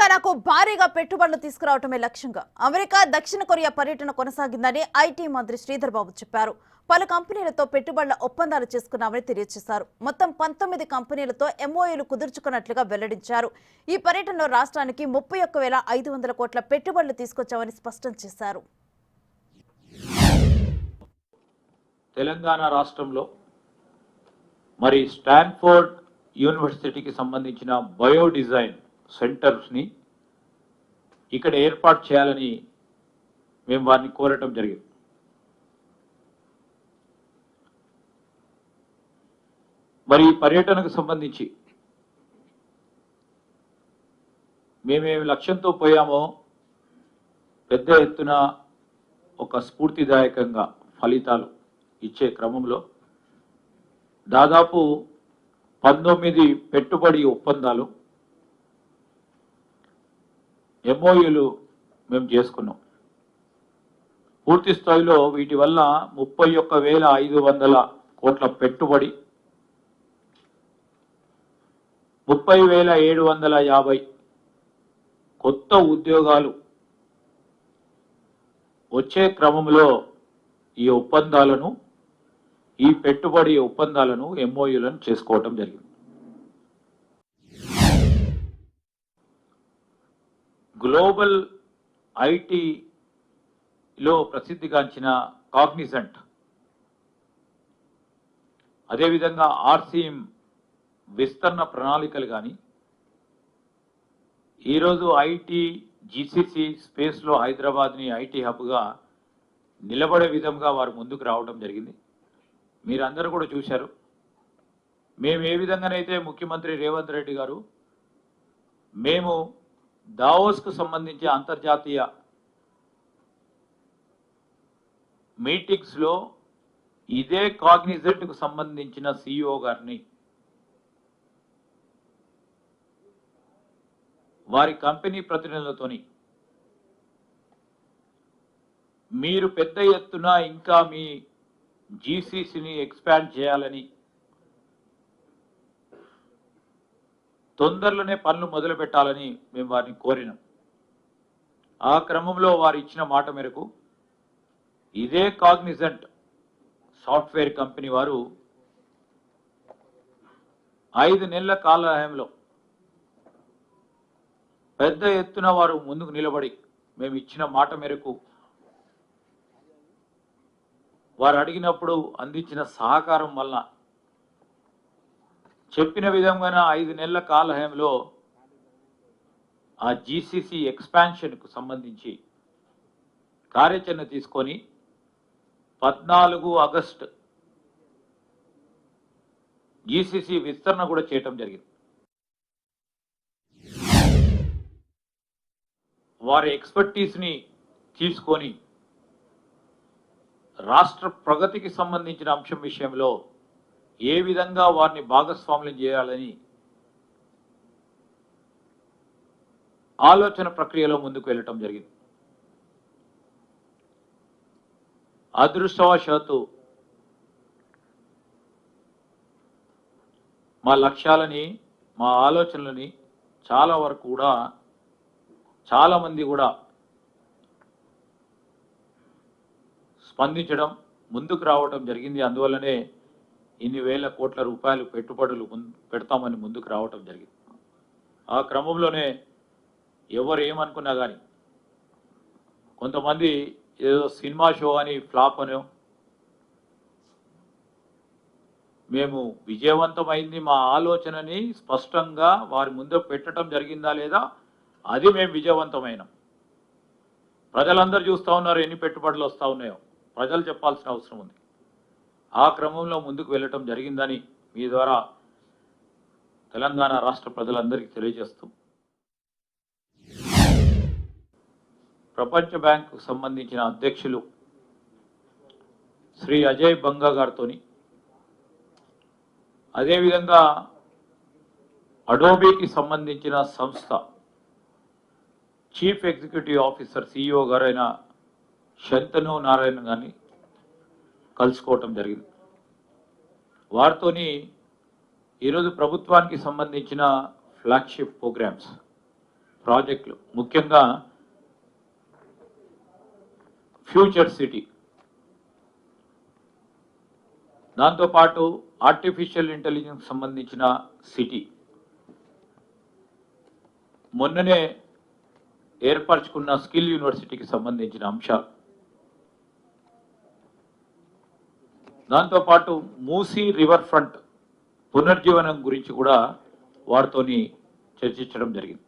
తెలంగాణకు భారీగా పెట్టుబడులు తీసుకురావటమే లక్ష్యంగా అమెరికా దక్షిణ కొరియా పర్యటన కొనసాగిందని ఐటీ మంత్రి శ్రీధర్ బాబు చెప్పారు. పలు కంపెనీలతో పెట్టుబడుల ఒప్పందాలు చేసుకున్నామని తెలియజేశారు. మొత్తం 19 కంపెనీలతో ఎంఓయూలు కుదుర్చుకున్నట్లుగా వెల్లడించారు. ఈ పర్యటనలో రాష్ట్రానికి 31,500 కోట్ల పెట్టుబడులు తీసుకొచ్చామని స్పష్టం చేశారు. తెలంగాణ రాష్ట్రంలో మరి స్టాన్ఫోర్డ్ యూనివర్సిటీకి సంబంధించిన బయో డిజైన్ సెంటర్స్ని ఇక్కడ ఏర్పాటు చేయాలని మేము వారిని కోరటం జరిగింది. మరి ఈ పర్యటనకు సంబంధించి మేమేమి లక్ష్యంతో పోయామో పెద్ద ఎత్తున ఒక స్ఫూర్తిదాయకంగా ఫలితాలు ఇచ్చే క్రమంలో దాదాపు 19 పెట్టుబడి ఒప్పందాలు ఎంఓయూలు మేము చేసుకున్నాం. పూర్తి స్థాయిలో వీటి వల్ల 31,500 కోట్ల పెట్టుబడి, 30,750 కొత్త ఉద్యోగాలు వచ్చే క్రమంలో ఈ పెట్టుబడి ఒప్పందాలను ఎంఓయూలను చేసుకోవటం జరిగింది. గ్లోబల్ ఐటీలో ప్రసిద్ధిగాంచిన కాగ్నిజెంట్, అదేవిధంగా ఆర్సీఎం విస్తరణ ప్రణాళికలు కానీ ఈరోజు ఐటీ జీసీసీ స్పేస్లో హైదరాబాద్ని ఐటీ హబ్గా నిలబడే విధంగా వారు ముందుకు రావడం జరిగింది. మీరందరూ కూడా చూశారు. మేము ఏ విధంగానైతే ముఖ్యమంత్రి రేవంత్ రెడ్డి గారు మేము దావోస్కు సంబంధించి అంతర్జాతీయ మీటింగ్స్లో ఇదే కాగ్నిజెంట్కు సంబంధించిన సిఇఓ గారిని వారి కంపెనీ ప్రతినిధులతోని మీరు పెద్ద ఎత్తున ఇంకా మీ జీసీసీని ఎక్స్పాండ్ చేయాలని, తొందరలోనే పనులు మొదలు పెట్టాలని మేము వారిని కోరినాం. ఆ క్రమంలో వారు ఇచ్చిన మాట మేరకు ఇదే కాగ్నిజెంట్ సాఫ్ట్వేర్ కంపెనీ వారు 5 నెలల కాలహయంలో పెద్ద ఎత్తున వారు ముందుకు నిలబడి మేము ఇచ్చిన మాట మేరకు వారు అడిగినప్పుడు అందించిన సహకారం వల్ల చెప్పిన విధంగా 5 నెలల కాలహయంలో ఆ జీసీసీ ఎక్స్పాన్షన్కు సంబంధించి కార్యాచరణ తీసుకొని 14 ఆగస్టు జీసీసీ విస్తరణ కూడా చేయటం జరిగింది. వారి ఎక్స్పర్టీస్ని తీసుకొని రాష్ట్ర ప్రగతికి సంబంధించిన అంశం విషయంలో ఏ విధంగా వారిని భాగస్వామ్యం చేయాలని ఆలోచన ప్రక్రియలో ముందుకు వెళ్ళటం జరిగింది. అదృష్టవశాత్తు మా లక్ష్యాలని, మా ఆలోచనలని చాలా వరకు కూడా చాలామంది కూడా స్పందించడం, ముందుకు రావడం జరిగింది. అందువల్లనే ఇన్ని వేల కోట్ల రూపాయలు పెట్టుబడులు పెడతామని ముందుకు రావటం జరిగింది. ఆ క్రమంలోనే ఎవరు ఏమనుకున్నా కానీ కొంతమంది ఏదో సినిమా షో అని ఫ్లాప్ అనో, మేము విజయవంతమైంది మా ఆలోచనని స్పష్టంగా వారి ముందు పెట్టడం జరిగిందా లేదా, అది మేము విజయవంతమైనాం. ప్రజలందరూ చూస్తూ ఉన్నారు ఎన్ని పెట్టుబడులు వస్తూ ఉన్నాయో, ప్రజలు చెప్పాల్సిన అవసరం ఉంది. ఆ క్రమంలో ముందుకు వెళ్ళటం జరిగిందని మీ ద్వారా తెలంగాణ రాష్ట్ర ప్రజలందరికీ తెలియజేస్తూ, ప్రపంచ బ్యాంకు సంబంధించిన అధ్యక్షులు శ్రీ అజయ్ బంగా గారితో, అదేవిధంగా అడోబీకి సంబంధించిన సంస్థ చీఫ్ ఎగ్జిక్యూటివ్ ఆఫీసర్ సిఇఓ గారైన శంతను నారాయణ గారిని కలుసుకోవటం జరిగింది. వారితోని ఈరోజు ప్రభుత్వానికి సంబంధించిన ఫ్లాగ్షిప్ ప్రోగ్రామ్స్ ప్రాజెక్టులు, ముఖ్యంగా ఫ్యూచర్ సిటీ, దాంతోపాటు ఆర్టిఫిషియల్ ఇంటెలిజెన్స్ సంబంధించిన సిటీ, మొన్ననే ఏర్పరచుకున్న స్కిల్ యూనివర్సిటీకి సంబంధించిన అంశాలు, దాంతోపాటు మూసీ రివర్ ఫ్రంట్ పునర్జీవనం గురించి కూడా వారితోని చర్చించడం జరిగింది.